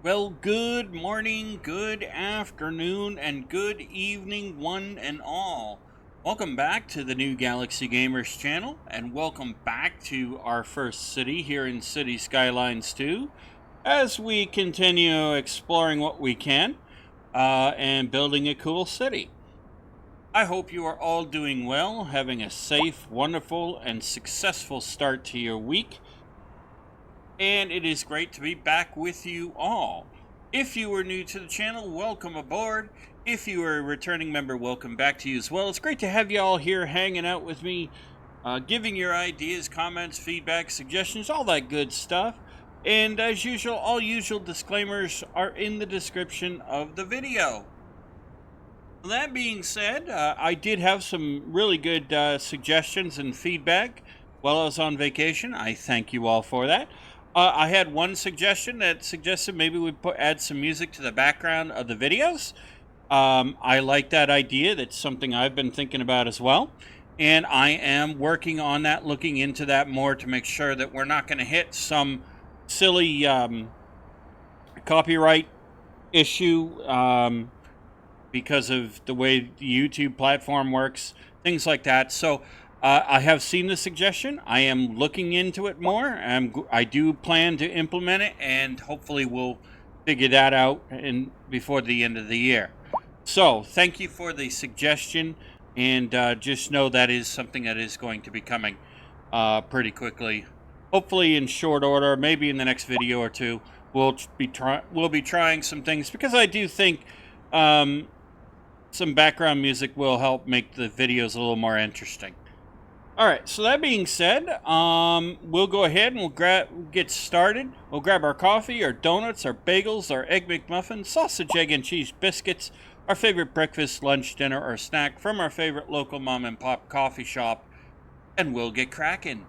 Well, good morning, good afternoon, and good evening, one and all. Welcome back to the New Galaxy Gamers channel, and welcome back to our first city here in City Skylines 2, as we continue exploring what we can and building a cool city. I hope you are all doing well, having a safe, wonderful, and successful start to your week. And it is great to be back with you all. If you are new to the channel, welcome aboard. If you are a returning member, welcome back to you as well. It's great to have you all here hanging out with me, giving your ideas, comments, feedback, suggestions, all that good stuff. And as usual, all usual disclaimers are in the description of the video. That being said, I did have some really good suggestions and feedback while I was on vacation. I thank you all for that. I had one suggestion that suggested maybe we add some music to the background of the videos. I like that idea. That's something I've been thinking about as well. And I am working on that, looking into that more to make sure that we're not going to hit some silly copyright issue because of the way the YouTube platform works, things like that. So I have seen the suggestion. I am looking into it more. I do plan to implement it, and hopefully we'll figure that out before the end of the year. So thank you for the suggestion, and just know that is something that is going to be coming pretty quickly. Hopefully in short order, maybe in the next video or two, we'll be trying some things, because I do think some background music will help make the videos a little more interesting. All right, so that being said, we'll go ahead and we'll get started. We'll grab our coffee, our donuts, our bagels, our egg McMuffin, sausage, egg, and cheese biscuits, our favorite breakfast, lunch, dinner, or snack from our favorite local mom and pop coffee shop, and we'll get cracking.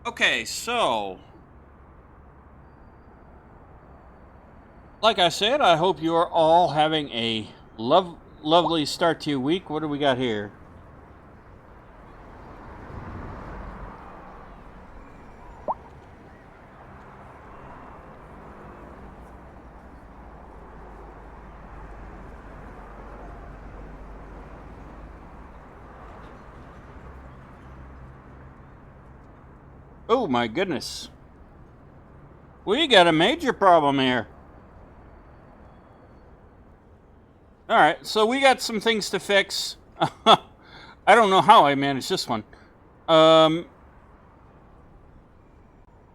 Okay, so like I said, I hope you are all having a lovely start to your week. What do we got here? Oh my goodness. We got a major problem here. Alright, so we got some things to fix. I don't know how I managed this one.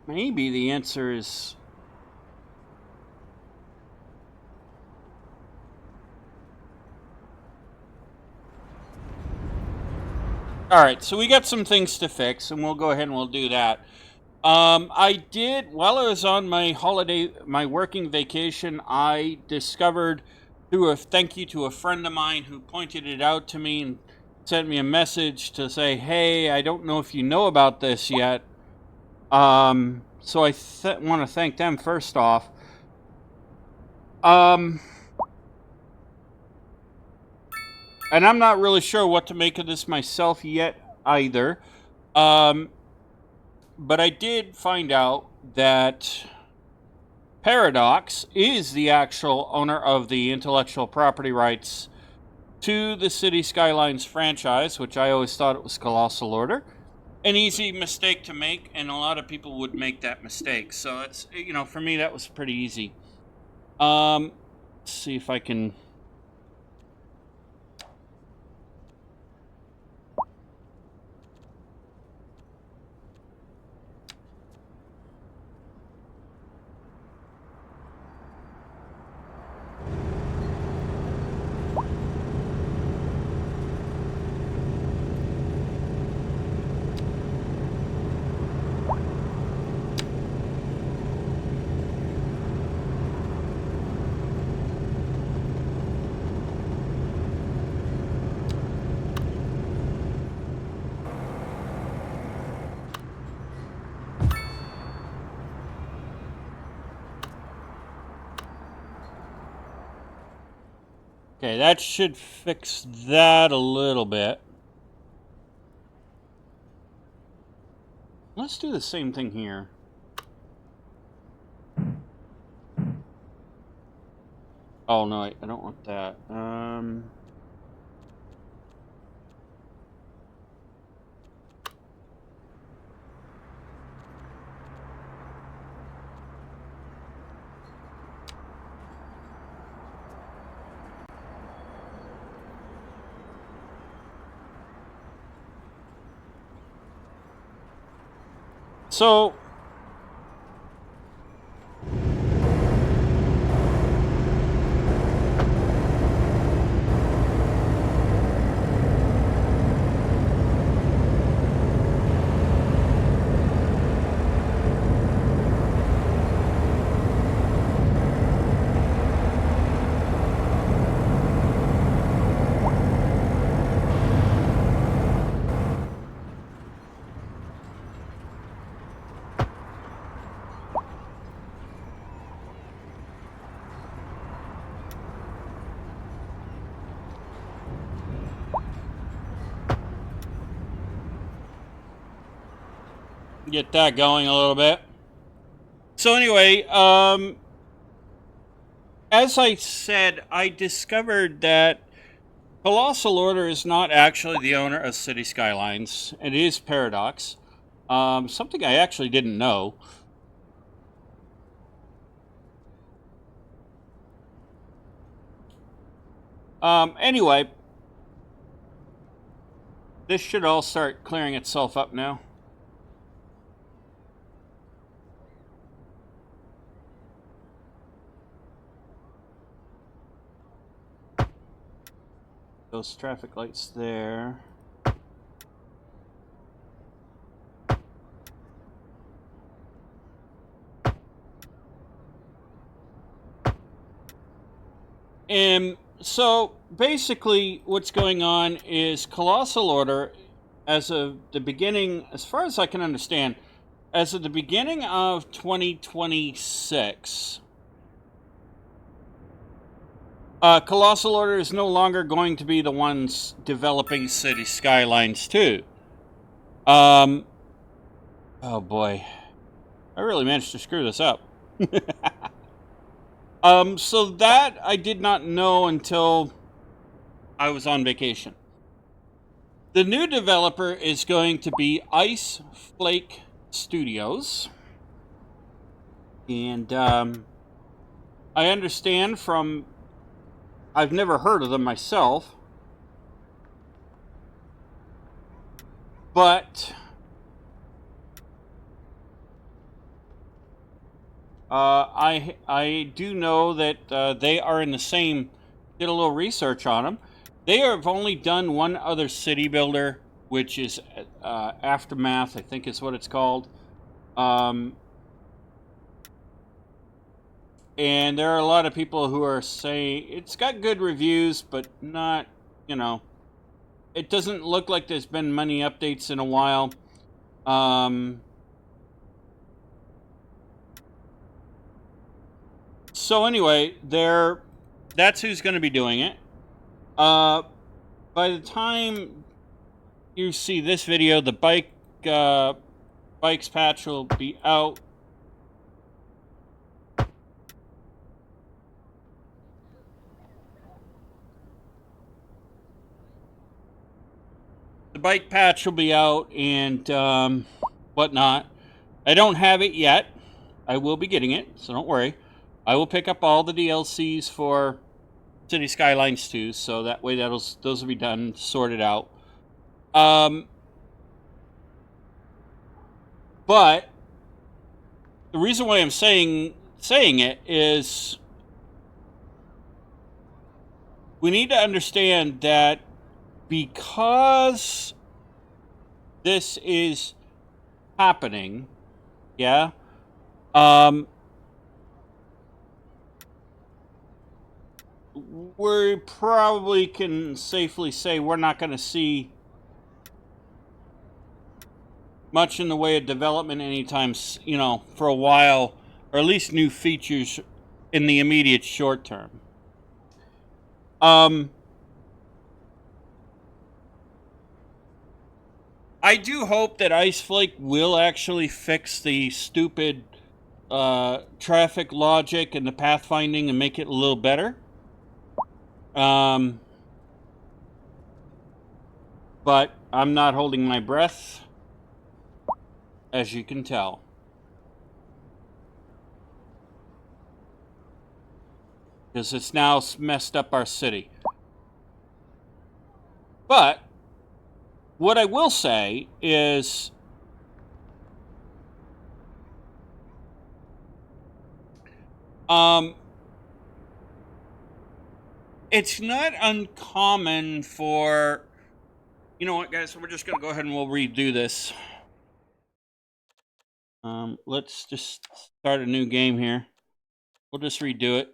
Maybe the answer is... Alright, so we got some things to fix, and we'll go ahead and we'll do that. I did, while I was on my working vacation, I discovered, through a thank you to a friend of mine who pointed it out to me and sent me a message to say, hey, I don't know if you know about this yet. So I want to thank them first off. And I'm not really sure what to make of this myself yet either. But I did find out that Paradox is the actual owner of the intellectual property rights to the City Skylines franchise, which I always thought it was Colossal Order. An easy mistake to make, and a lot of people would make that mistake. So it's, you know, for me that was pretty easy. Let's see if I can... Okay, that should fix that a little bit. Let's do the same thing here. Oh, no, I don't want that. So... get that going a little bit. So anyway, as I said, I discovered that Colossal Order is not actually the owner of City Skylines. It is Paradox. Something I actually didn't know. Anyway, this should all start clearing itself up now. Those traffic lights there. And so basically what's going on is Colossal Order, as of the beginning, as far as I can understand, as of the beginning of 2026, Colossal Order is no longer going to be the ones developing City Skylines 2. Oh boy. I really managed to screw this up. So that I did not know until I was on vacation. The new developer is going to be Ice Flake Studios. And I understand from... I've never heard of them myself. But I do know that they are in the same... Did a little research on them. They have only done one other city builder, which is Aftermath, I think is what it's called. And there are a lot of people who are saying it's got good reviews, but not, you know, it doesn't look like there's been many updates in a while. So anyway, that's who's going to be doing it. By the time you see this video, the bikes patch will be out. The bike patch will be out and whatnot. I don't have it yet. I will be getting it, so don't worry. I will pick up all the DLCs for City Skylines 2, so that way those will be done, sorted out. But the reason why I'm saying it is we need to understand that because this is happening, yeah, we probably can safely say we're not going to see much in the way of development anytime, you know, for a while, or at least new features in the immediate short term. I do hope that Ice Flake will actually fix the stupid traffic logic and the pathfinding and make it a little better. But I'm not holding my breath, as you can tell. Because it's now messed up our city. But what I will say is it's not uncommon for, you know what, guys, we're just going to go ahead and we'll redo this. Let's just start a new game here. We'll just redo it.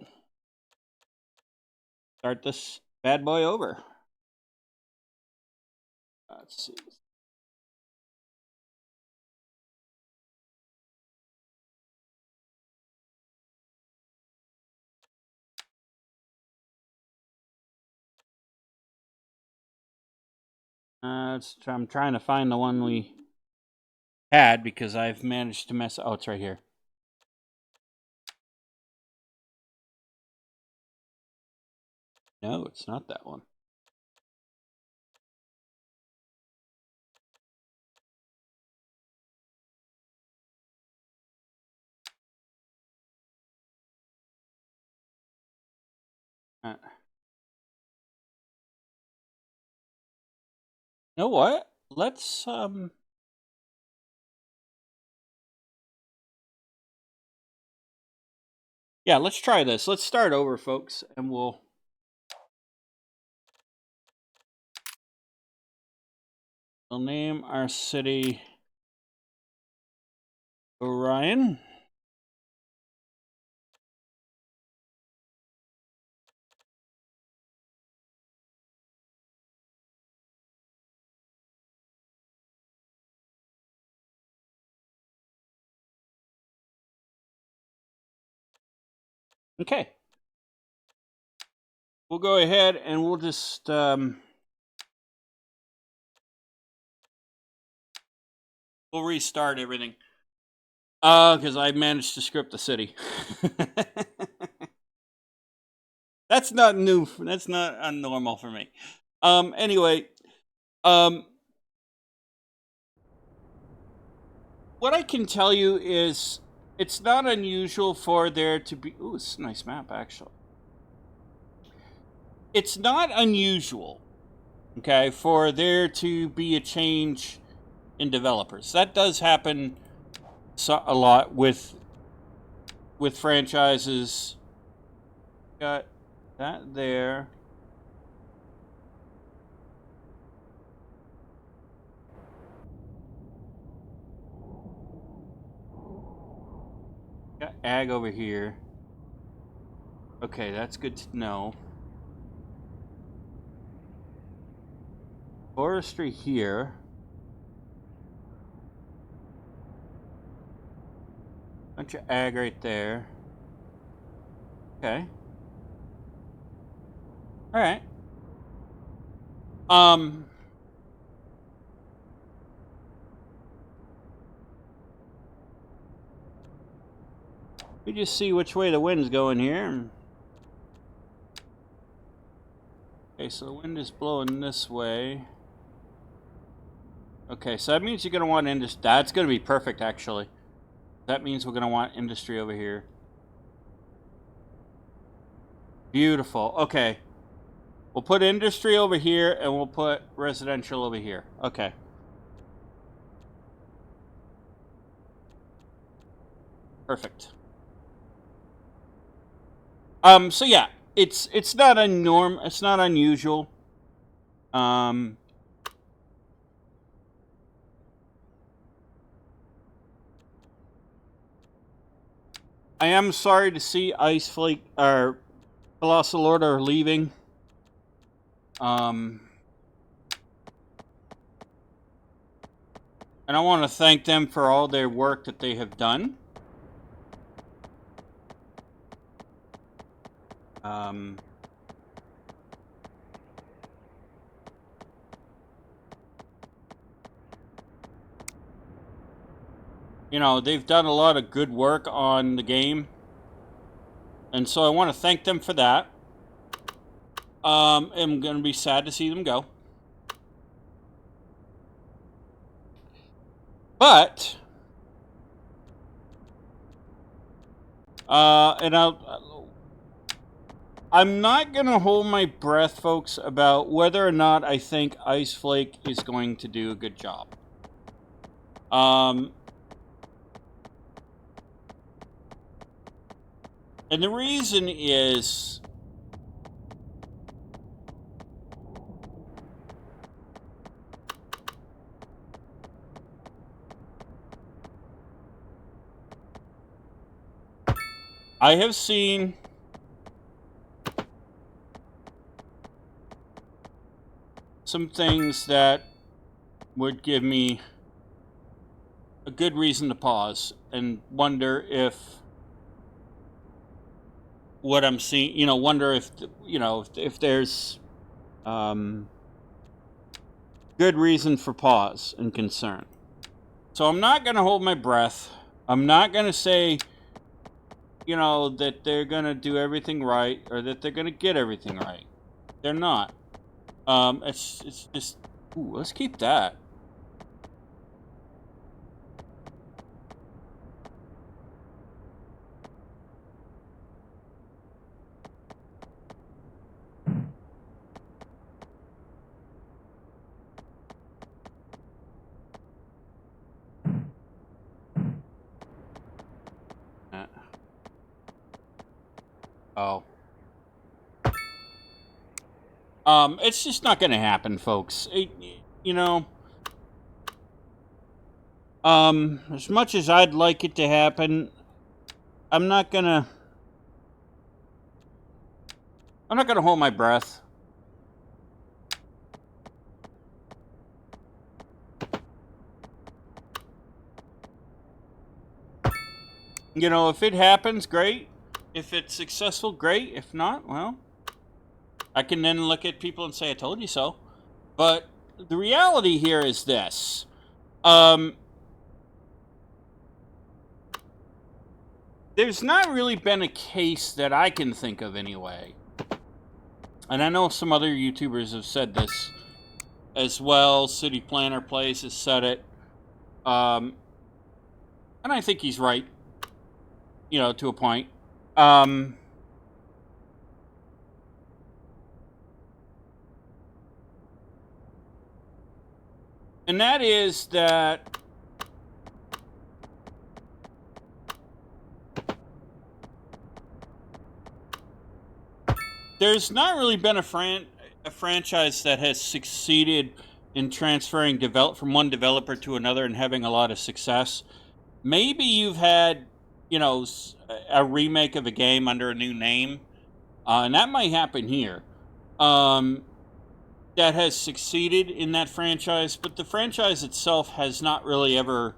Start this bad boy over. Let's see. I'm trying to find the one we had because I've managed to mess. Oh, it's right here. No, it's not that one. You know what? Let's yeah, let's try this. Let's start over, folks, and we'll name our city Orion. Okay. We'll go ahead and we'll just we'll restart everything. Because I managed to script the city. That's not new. That's not unnormal for me. Anyway, what I can tell you is it's not unusual for there to be. Ooh, it's a nice map, actually. It's not unusual, okay, for there to be a change in developers. That does happen a lot with franchises. Got that there. Got ag over here. Okay, that's good to know. Forestry here. Bunch of ag right there. Okay. All right. We just see which way the wind's going here. Okay, so the wind is blowing this way. Okay, so that means you're going to want industry. That's going to be perfect, actually. That means we're going to want industry over here. Beautiful. Okay. We'll put industry over here, and we'll put residential over here. Okay. Perfect. So yeah, it's not it's not unusual. I am sorry to see Ice Flake or Colossal Order leaving. And I want to thank them for all their work that they have done. You know, they've done a lot of good work on the game. And so I want to thank them for that. am going to be sad to see them go. But, and I'm not going to hold my breath, folks, about whether or not I think Ice Flake is going to do a good job. And the reason is, I have seen some things that would give me a good reason to pause and wonder if what I'm seeing, wonder if, if there's good reason for pause and concern. So I'm not going to hold my breath. I'm not going to say, that they're going to do everything right or that they're going to get everything right. They're not. It's just, let's keep that. Oh. It's just not going to happen, folks. As much as I'd like it to happen, I'm not gonna hold my breath. If it happens, great. If it's successful, great. If not, well, I can then look at people and say, I told you so. But the reality here is this. There's not really been a case that I can think of anyway. And I know some other YouTubers have said this as well. City Planner Plays has said it. And I think he's right, to a point. And that is that there's not really been a franchise that has succeeded in transferring from one developer to another and having a lot of success. Maybe you've had, a remake of a game under a new name, and that might happen here. That has succeeded in that franchise, but the franchise itself has not really ever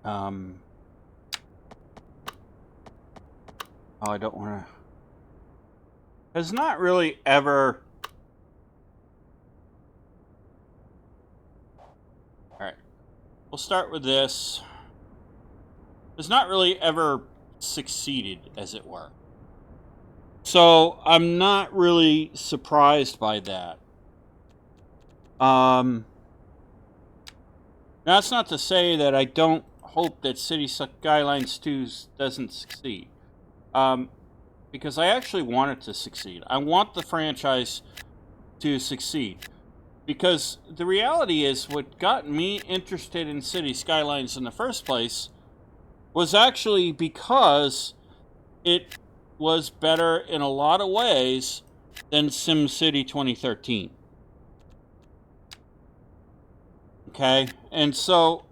I don't want to has not really ever. Alright. We'll start with this. Has not really ever succeeded, as it were. So I'm not really surprised by that. That's not to say that I don't hope that City Skylines 2 doesn't succeed. Because I actually want it to succeed. I want the franchise to succeed. Because the reality is, what got me interested in City Skylines in the first place was actually because it was better in a lot of ways than SimCity 2013. Okay? And so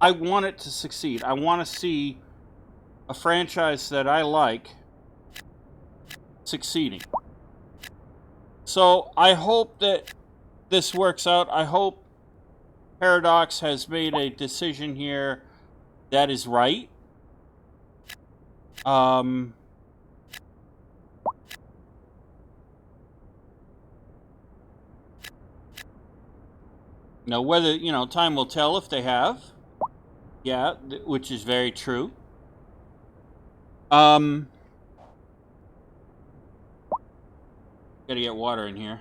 I want it to succeed. I want to see a franchise that I like succeeding. So I hope that this works out. I hope Paradox has made a decision here that is right. Now, whether, time will tell if they have. Yeah, which is very true. Gotta get water in here.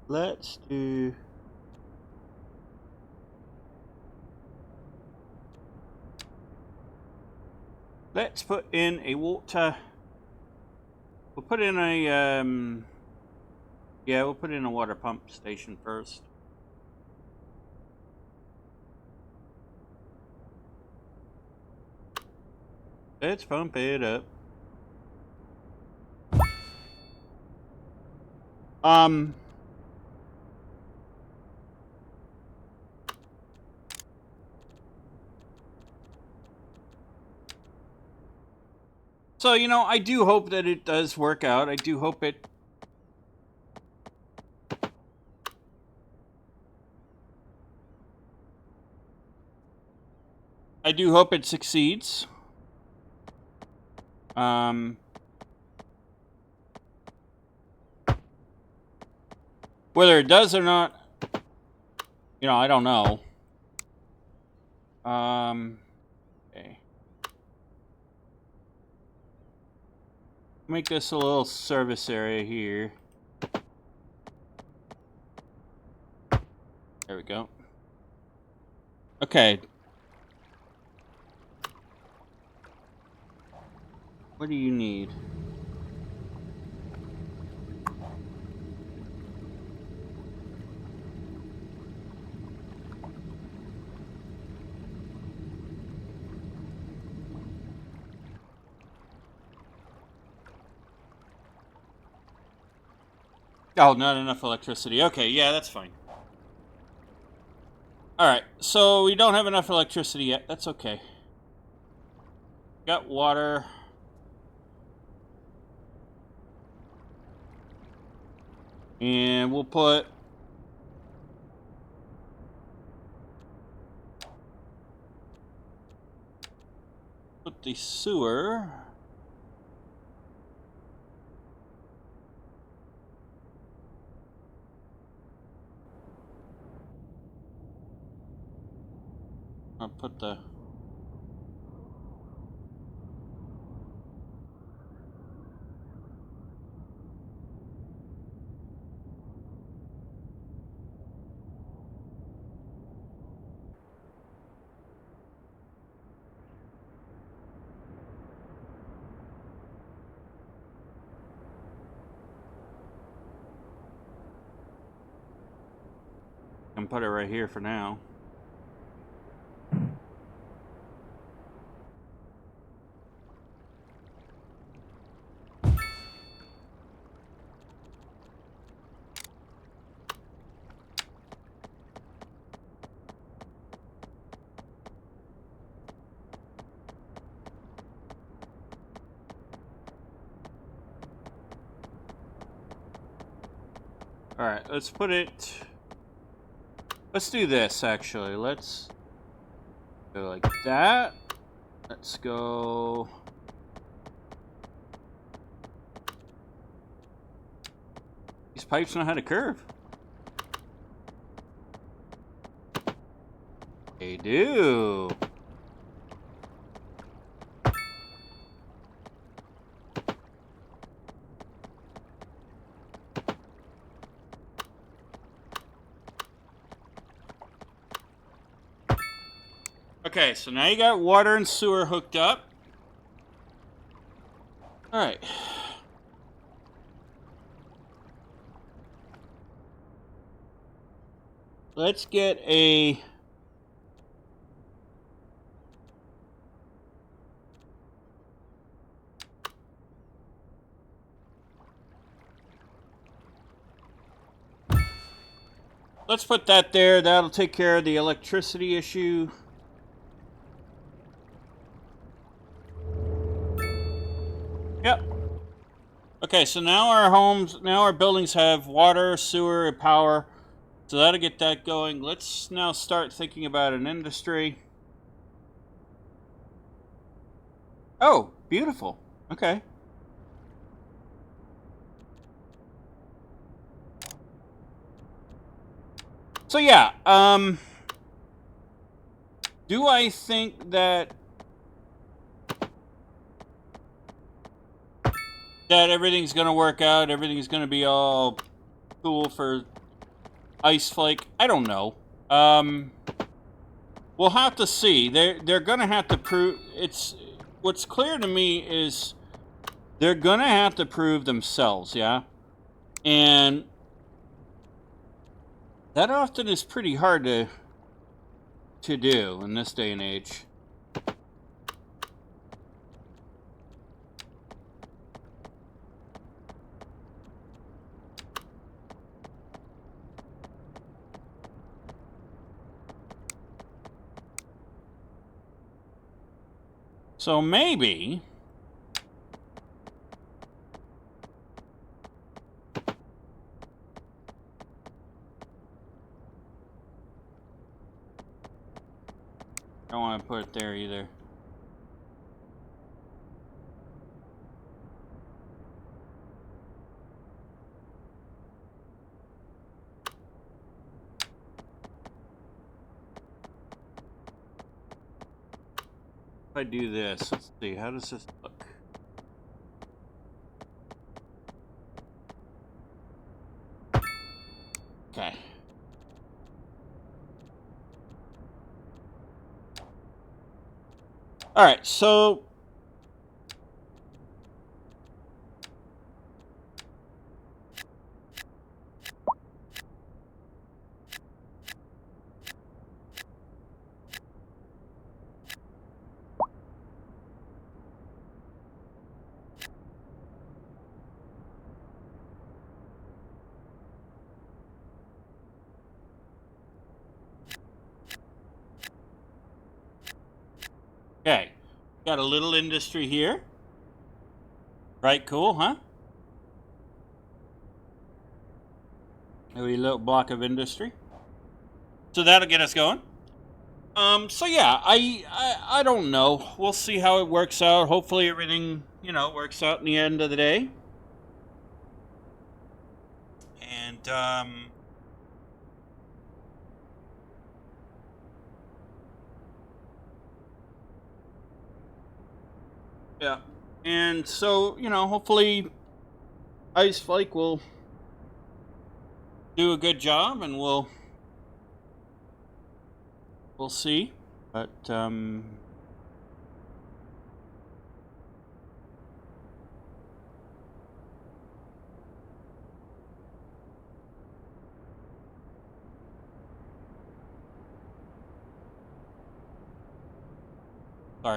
Let's do... Let's put in a water... We'll put in a, yeah, we'll put in a water pump station first. Let's pump it up. So, you know, I do hope that it does work out. I do hope it... I do hope it succeeds. Whether it does or not, you know, I don't know. Okay. Make this a little service area here. There we go. Okay. What do you need? Oh, not enough electricity. Okay, yeah, that's fine. Alright, so we don't have enough electricity yet. That's okay. Got water. And we'll put... Put the sewer... I'll put the... and put it right here for now. Alright, let's put it... Let's do this, actually. Let's go like that. Let's go... These pipes know how to curve. They do. Okay, so now you got water and sewer hooked up. Alright. Let's get a... Let's put that there. That'll take care of the electricity issue. Yep. Okay, so now our buildings have water, sewer, and power. So that'll get that going. Let's now start thinking about an industry. Oh, beautiful. Okay. So yeah, Do I think that everything's going to work out, everything's going to be all cool for Ice Flake? I don't know. We'll have to see. They're going to have to prove... What's clear to me is they're going to have to prove themselves, yeah? And that often is pretty hard to do in this day and age. So maybe... I don't want to put it there either. If I do this, let's see, how does this look? Okay. All right, so okay, got a little industry here. Right, cool, huh? A little block of industry. So that'll get us going. So yeah, I don't know. We'll see how it works out. Hopefully everything, you know, works out in the end of the day. And, yeah. And so, you know, hopefully Ice Flake will do a good job and we'll see. But, sorry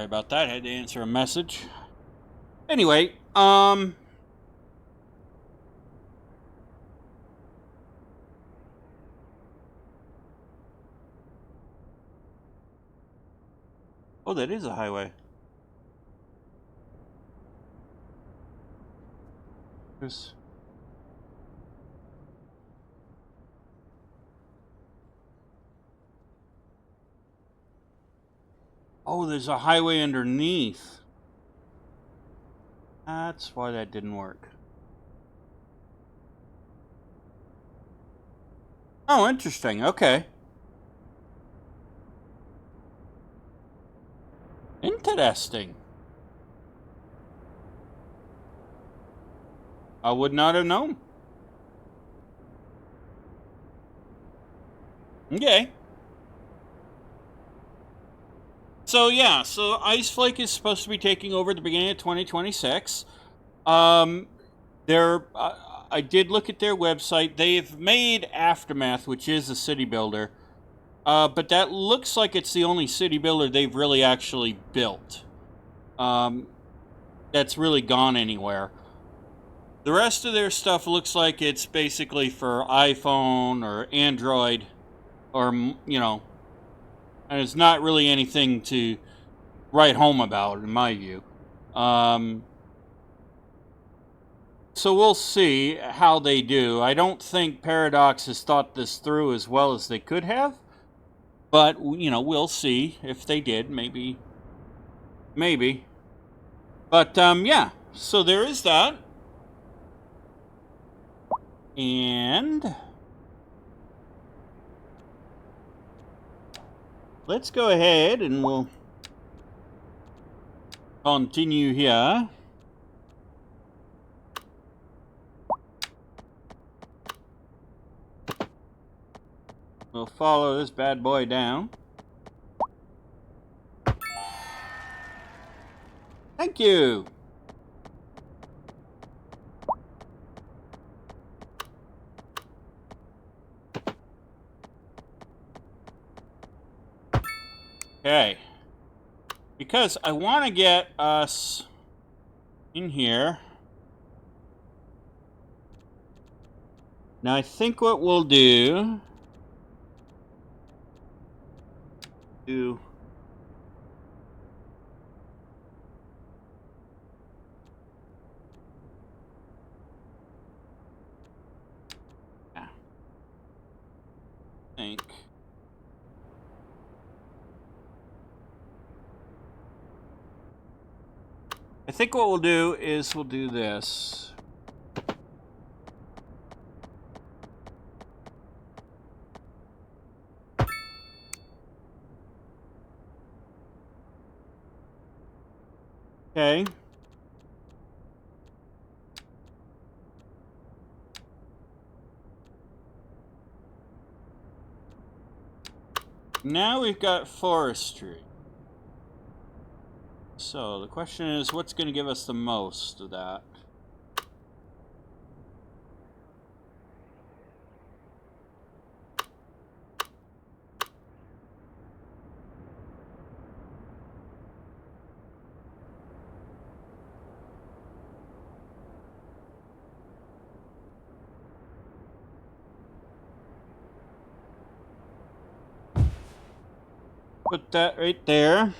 about that. I had to answer a message. Anyway, oh, that is a highway. There's... Oh, there's a highway underneath. That's why that didn't work. Oh, interesting. Okay. Interesting. I would not have known. Okay. So yeah, so Ice Flake is supposed to be taking over at the beginning of 2026. I did look at their website. They've made Aftermath, which is a city builder, but that looks like it's the only city builder they've really actually built. That's really gone anywhere. The rest of their stuff looks like it's basically for iPhone or Android, or, you know, and it's not really anything to write home about, in my view. So we'll see how they do. I don't think Paradox has thought this through as well as they could have, but, you know, we'll see if they did. Maybe. But, yeah, so there is that. And let's go ahead and we'll continue here. We'll follow this bad boy down. Thank you. Okay. Because I want to get us in here. Now I think what we'll do... Yeah. I think what we'll do is we'll do this. Okay. Now we've got forestry. So the question is, what's going to give us the most of that? Put that right there.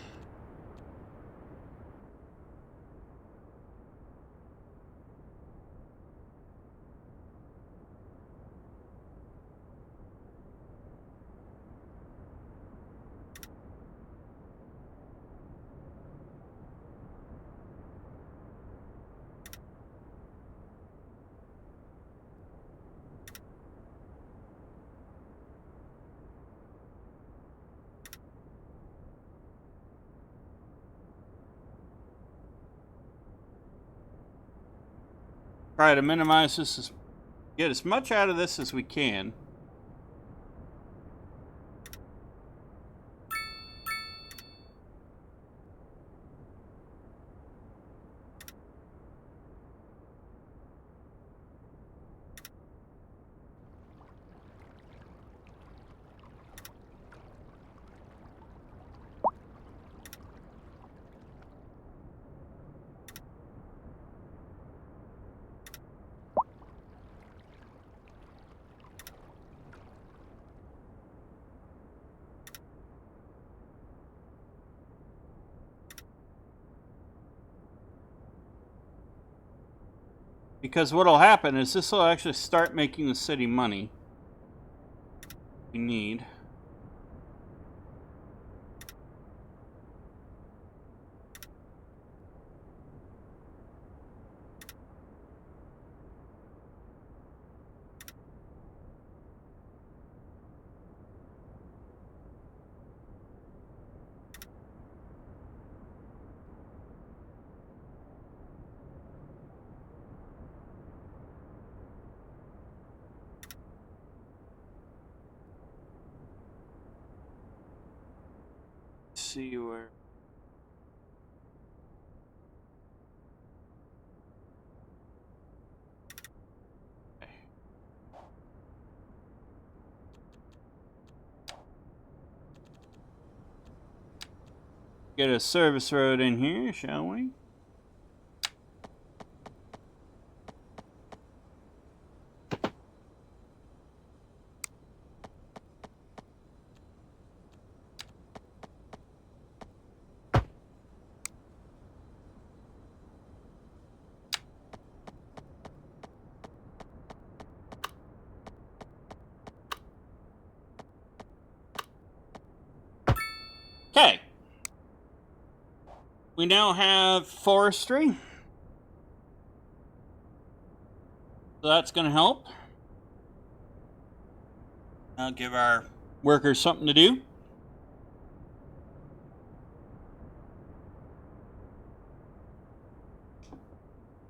Try to minimize this, get as much out of this as we can. Because what'll happen is this will actually start making the city money. We need. See where. Get a service road in here, shall we? Okay. We now have forestry. So that's going to help. Give our workers something to do.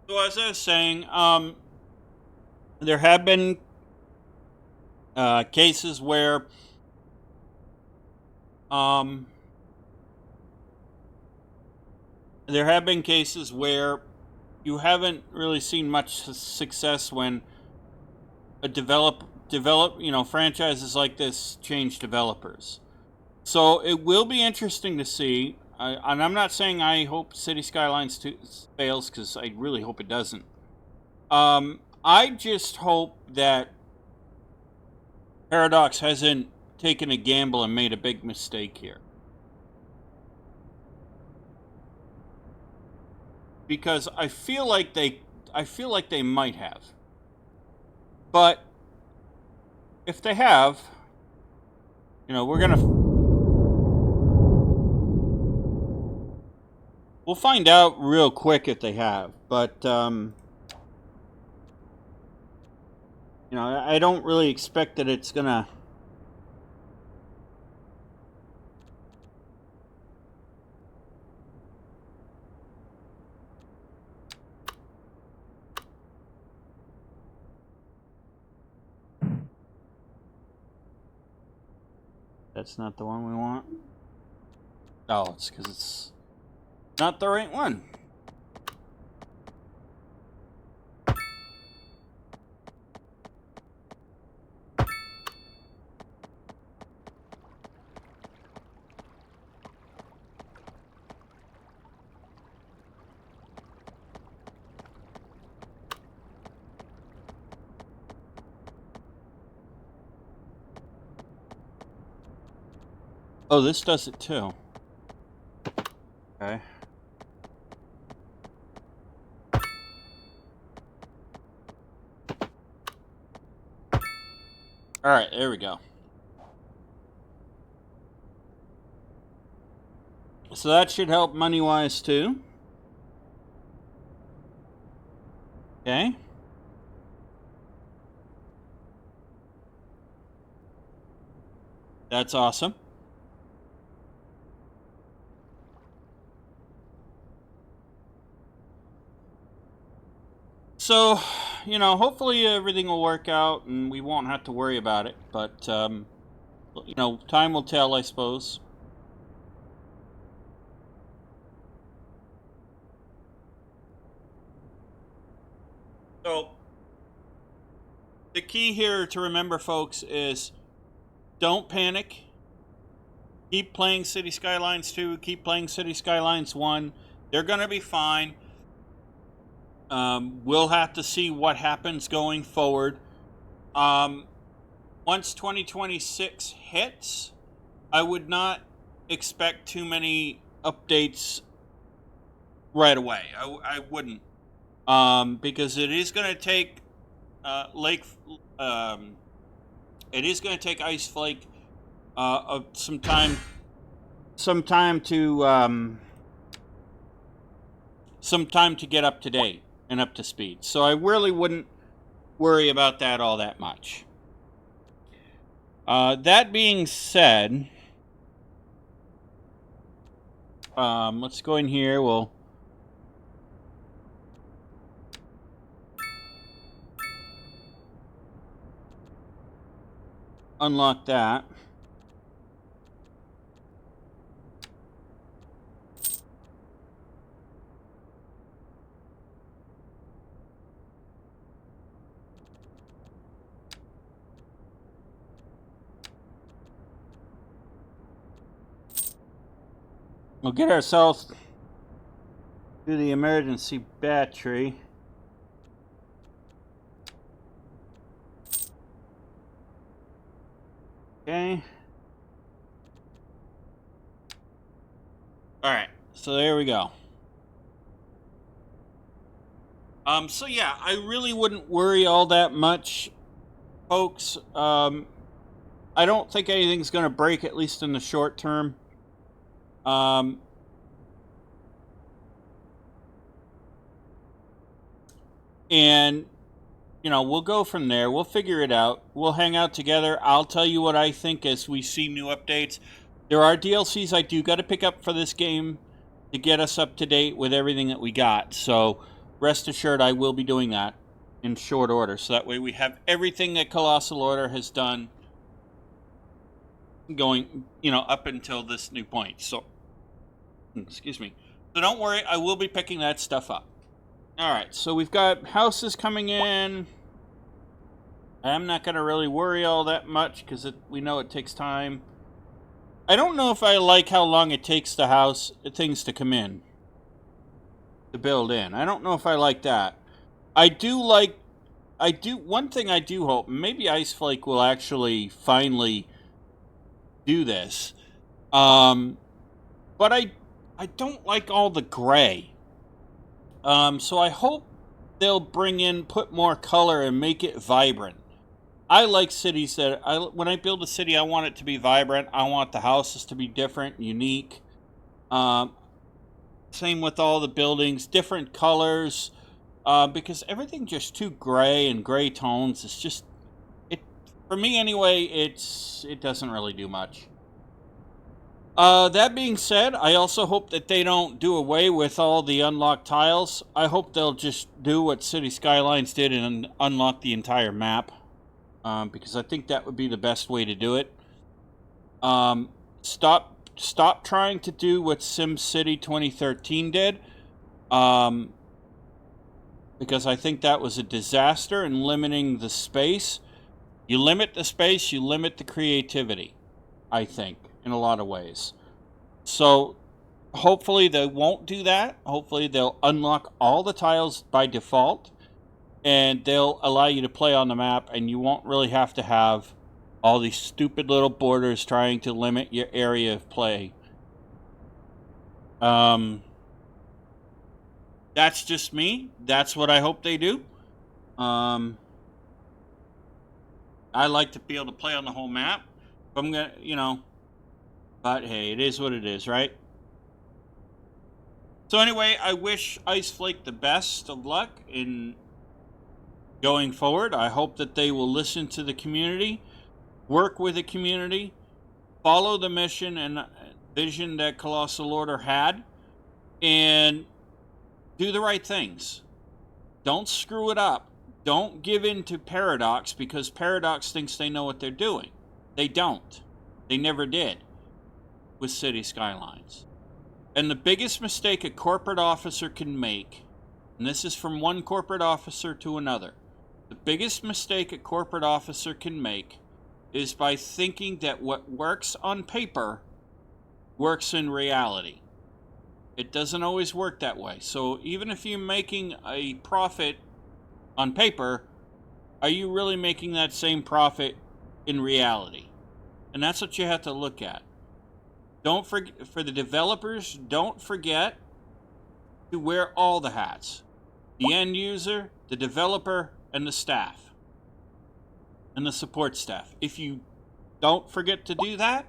So as I was saying, there have been cases where you haven't really seen much success when a franchises like this change developers. So it will be interesting to see. And I'm not saying I hope City Skylines 2 fails, because I really hope it doesn't. I just hope that Paradox hasn't taken a gamble and made a big mistake here. Because I feel like they might have. But if they have, we'll find out real quick if they have. But I don't really expect that it's gonna. That's not the one we want. Oh, it's because it's not the right one. Oh, this does it too. Okay. Alright, there we go. So that should help money-wise too. Okay. That's awesome. So, hopefully everything will work out and we won't have to worry about it. But, time will tell, I suppose. So, the key here to remember, folks, is don't panic. Keep playing City Skylines 2. Keep playing City Skylines 1. They're going to be fine. We'll have to see what happens going forward. Once 2026 hits, I would not expect too many updates right away. I wouldn't. Because it is going to take it is going to take Ice Flake some time to get up to date and up to speed. So I really wouldn't worry about that all that much. That being said, let's go in here. We'll unlock that. We'll get ourselves to the emergency battery. Okay. Alright, so there we go. So yeah, I really wouldn't worry all that much, folks. I don't think anything's going to break, at least in the short term. And, we'll go from there. We'll figure it out. We'll hang out together. I'll tell you what I think as we see new updates. There are DLCs I do got to pick up for this game to get us up to date with everything that we got. So, rest assured I will be doing that in short order. So that way we have everything that Colossal Order has done going, up until this new point. So, excuse me. So don't worry, I will be picking that stuff up. All right, so we've got houses coming in. I'm not going to really worry all that much because we know it takes time. I don't know if I like how long it takes things to come in, to build in. I don't know if I like that. One thing I do hope, maybe Iceflake will actually finally do this. But I don't like all the gray. So I hope they'll put more color and make it vibrant. I like cities when I build a city, I want it to be vibrant. I want the houses to be different, unique. Same with all the buildings, different colors. Because everything just too gray and gray tones. It's just, for me anyway, it doesn't really do much. That being said, I also hope that they don't do away with all the unlocked tiles. I hope they'll just do what City Skylines did and unlock the entire map. Because I think that would be the best way to do it. Stop trying to do what SimCity 2013 did. Because I think that was a disaster in limiting the space. You limit the space, you limit the creativity, I think, in a lot of ways. So hopefully they won't do that. Hopefully they'll unlock all the tiles by default, and they'll allow you to play on the map, and you won't really have to have all these stupid little borders trying to limit your area of play. That's just me. That's what I hope they do. I like to be able to play on the whole map. But I'm gonna, but hey, it is what it is, right? So anyway, I wish Iceflake the best of luck in going forward. I hope that they will listen to the community, work with the community, follow the mission and vision that Colossal Order had, and do the right things. Don't screw it up. Don't give in to Paradox, because Paradox thinks they know what they're doing. They don't. They never did with City Skylines. And the biggest mistake a corporate officer can make, and this is from one corporate officer to another, the biggest mistake a corporate officer can make is by thinking that what works on paper works in reality. It doesn't always work that way. So even if you're making a profit on paper, are you really making that same profit in reality? And that's what you have to look at. Don't forget, for the developers, don't forget to wear all the hats. The end user, the developer, and the staff. And the support staff. If you don't forget to do that,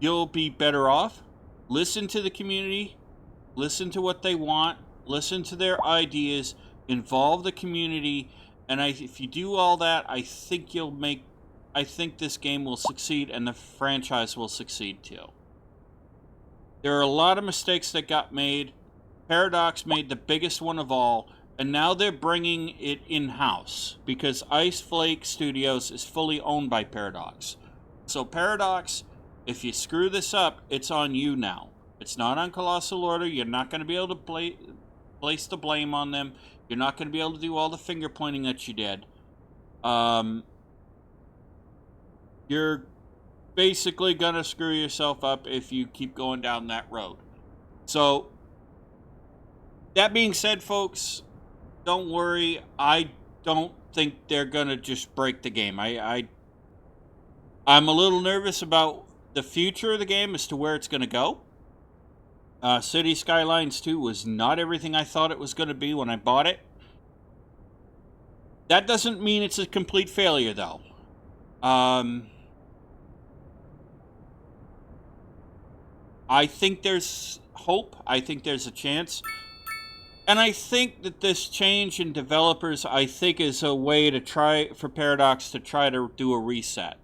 you'll be better off. Listen to the community. Listen to what they want. Listen to their ideas. Involve the community. And if you do all that, I think this game will succeed, and the franchise will succeed too. There are a lot of mistakes that got made. Paradox made the biggest one of all, and now they're bringing it in-house because Iceflake Studios is fully owned by Paradox. So Paradox, if you screw this up, it's on you now. It's not on Colossal Order. You're not going to be able to place the blame on them. You're not going to be able to do all the finger pointing that you did. You're basically going to screw yourself up if you keep going down that road. So, that being said, folks, don't worry. I don't think they're going to just break the game. I'm a little nervous about the future of the game as to where it's going to go. City Skylines 2 was not everything I thought it was going to be when I bought it. That doesn't mean it's a complete failure, though. I think there's hope. I think there's a chance. And I think that this change in developers, I think, is a way to try for Paradox to try to do a reset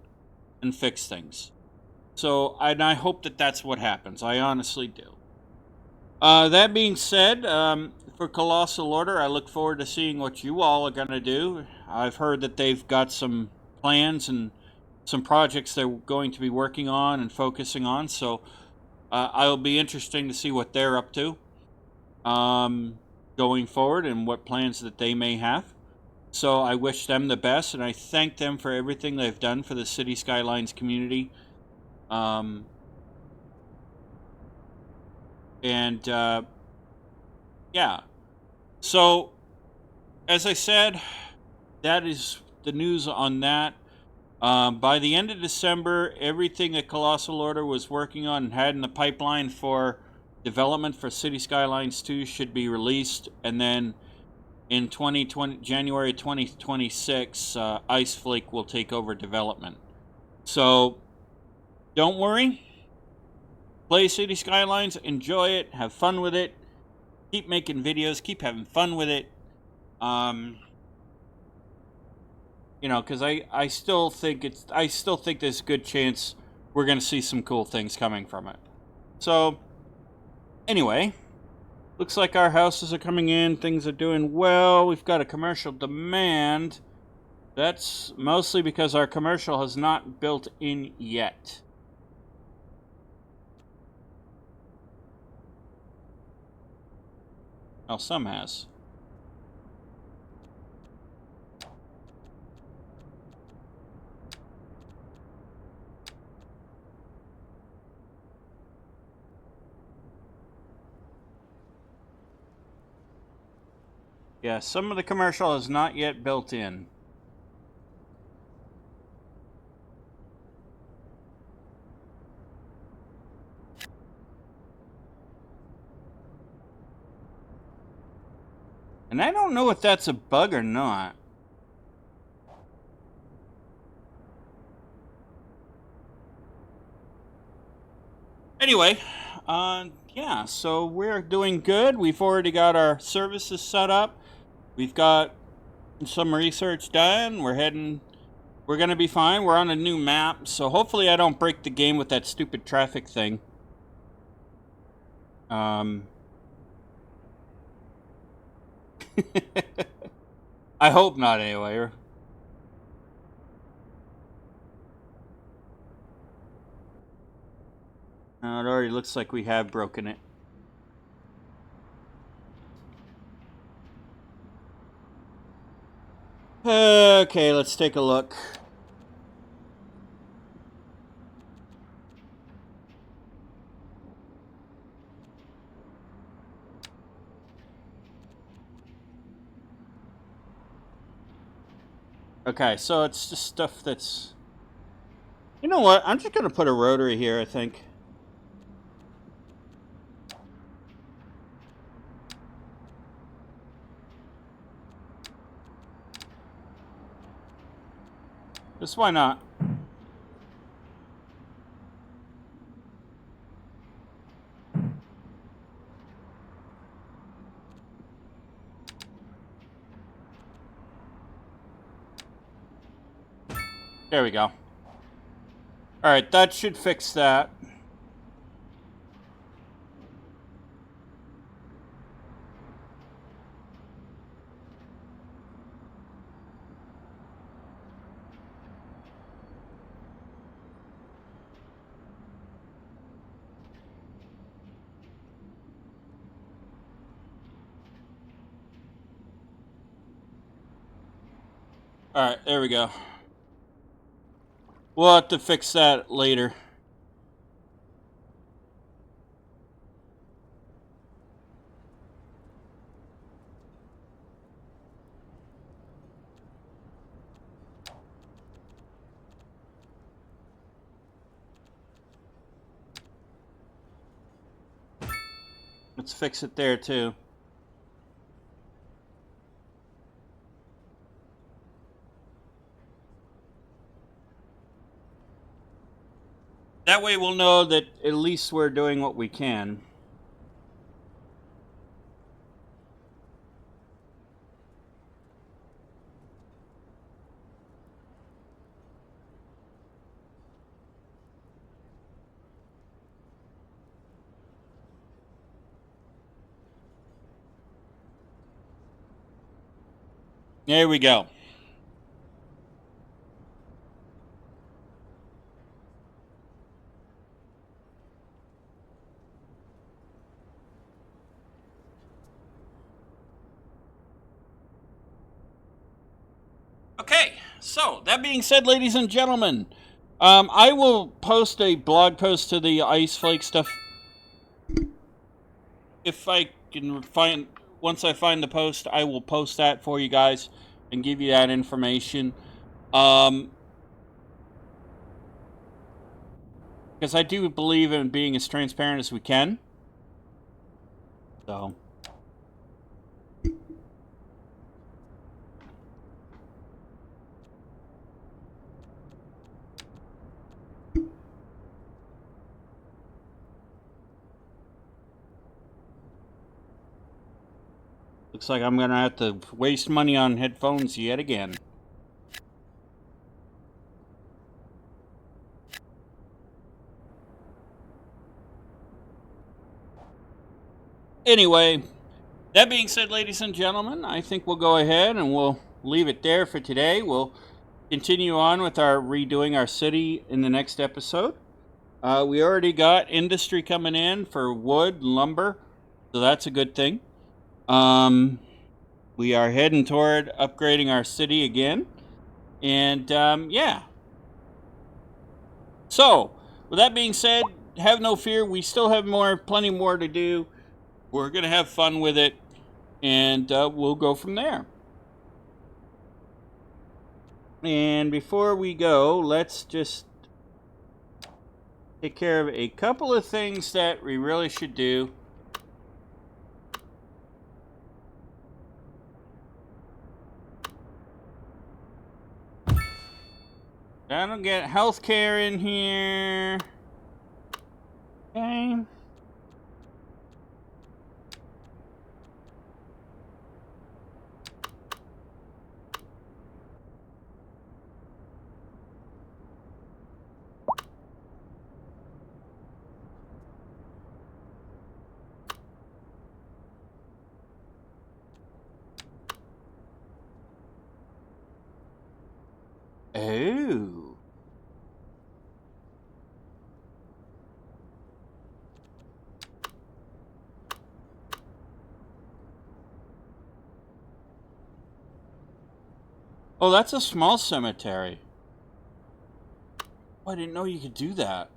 and fix things. So, and I hope that that's what happens. I honestly do. That being said, for Colossal Order. I look forward to seeing what you all are going to do. I've heard that they've got some plans and some projects they're going to be working on and focusing on, so it'll be interesting to see what they're up to going forward and what plans that they may have. So I wish them the best, and I thank them for everything they've done for the City Skylines community. Yeah. So, as I said, that is the news on that. By the end of December, everything that Colossal Order was working on and had in the pipeline for development for City Skylines 2 should be released, and then in January 2026, Ice Flake will take over development. So, don't worry. Play City Skylines, enjoy it, have fun with it, keep making videos, keep having fun with it. You know, because I still think there's a good chance we're going to see some cool things coming from it. So, anyway, looks like our houses are coming in. Things are doing well. We've got a commercial demand. That's mostly because our commercial has not built in yet. Oh, some has. Yeah, some of the commercial is not yet built in. And I don't know if that's a bug or not. Anyway, yeah, so we're doing good. We've already got our services set up. We've got some research done. We're going to be fine. We're on a new map, so hopefully I don't break the game with that stupid traffic thing. I hope not, anyway. It already looks like we have broken it. Okay, let's take a look. Okay, so it's just stuff that's... You know what? I'm just going to put a rotary here, I think. Just why not? There we go. Alright, that should fix that. Alright, there we go. We'll have to fix that later. Let's fix it there, too. That way we'll know that at least we're doing what we can. There we go. Okay, so that being said, ladies and gentlemen, I will post a blog post to the ice flake stuff if I can find. Once I find the post, I will post that for you guys and give you that information. Because I do believe in being as transparent as we can. So. Looks like I'm gonna have to waste money on headphones yet again. Anyway, that being said, ladies and gentlemen, I think we'll go ahead and we'll leave it there for today. We'll continue on with our redoing our city in the next episode. We already got industry coming in for wood and lumber, so that's a good thing. We are heading toward upgrading our city again. And yeah. So, with that being said, have no fear. We still have plenty more to do. We're going to have fun with it. And we'll go from there. And before we go, let's just take care of a couple of things that we really should do. I don't get healthcare in here. Okay. Oh. Oh, that's a small cemetery. Oh, I didn't know you could do that.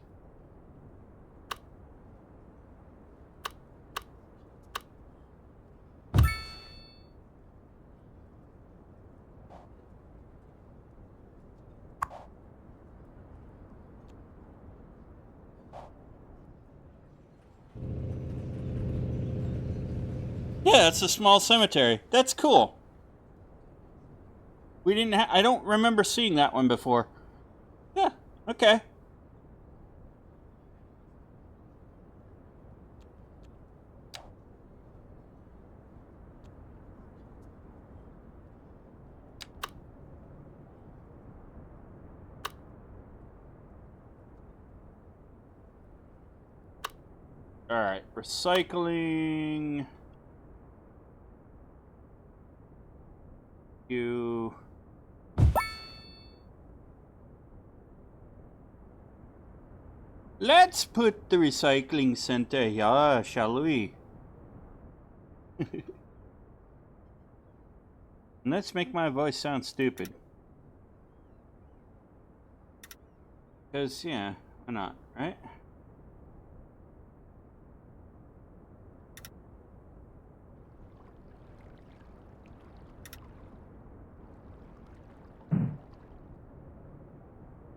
Yeah, it's a small cemetery. That's cool. We didn't. I don't remember seeing that one before. Yeah. Okay. All right. Recycling. You. Let's put the recycling center here, shall we? And let's make my voice sound stupid. Because, yeah, why not, right?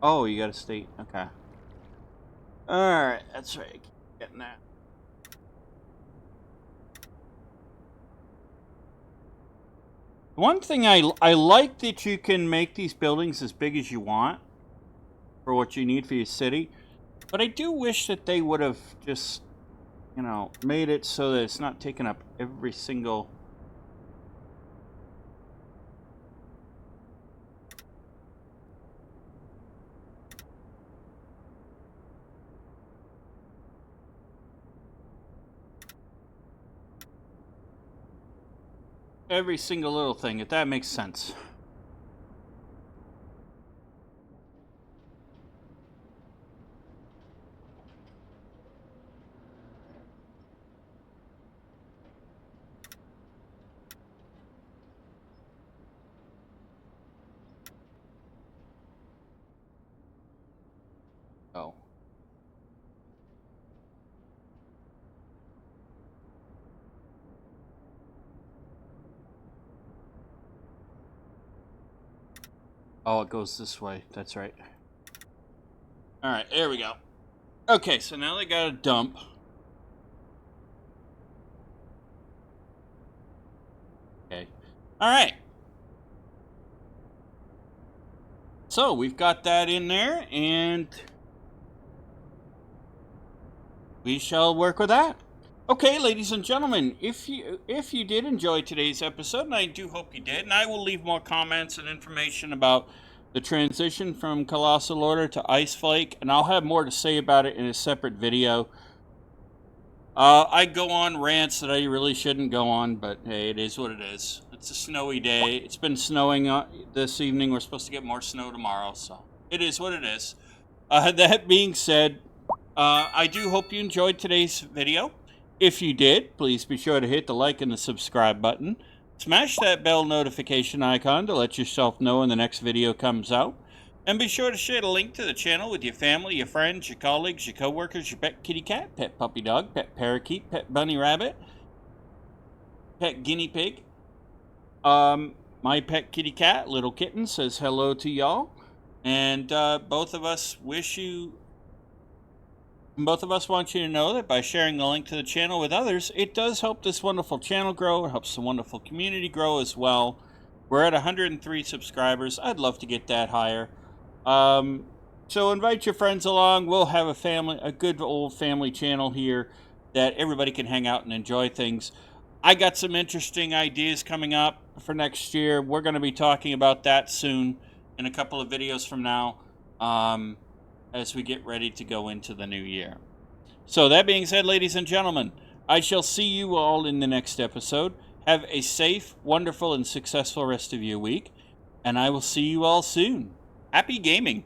Oh, you got a state. Okay. Alright, that's right. I keep getting that. One thing I like that you can make these buildings as big as you want for what you need for your city. But I do wish that they would have just, you know, made it so that it's not taking up every single... every single little thing, if that makes sense. Oh. Oh, it goes this way. That's right. All right, there we go. Okay, so now they got a dump. Okay. All right. So we've got that in there, and we shall work with that. Okay, ladies and gentlemen, if you did enjoy today's episode, and I do hope you did, and I will leave more comments and information about the transition from Colossal Order to Ice Flake, and I'll have more to say about it in a separate video. I go on rants that I really shouldn't go on, but hey, it is what it is. It's a snowy day. It's been snowing this evening. We're supposed to get more snow tomorrow, so it is what it is. That being said, I do hope you enjoyed today's video. If you did, please be sure to hit the like and the subscribe button. Smash that bell notification icon to let yourself know when the next video comes out. And be sure to share the link to the channel with your family, your friends, your colleagues, your coworkers, your pet kitty cat, pet puppy dog, pet parakeet, pet bunny rabbit, pet guinea pig. My pet kitty cat, Little Kitten, says hello to y'all. And both of us want you to know that by sharing the link to the channel with others, it does help this wonderful channel grow. It helps the wonderful community grow as well. We're at 103 subscribers. I'd love to get that higher. So invite your friends along. We'll have a good old family channel here that everybody can hang out and enjoy things. I got some interesting ideas coming up for next year. We're going to be talking about that soon in a couple of videos from now, as we get ready to go into the new year. So that being said, ladies and gentlemen, I shall see you all in the next episode. Have a safe, wonderful, and successful rest of your week, and I will see you all soon. Happy gaming!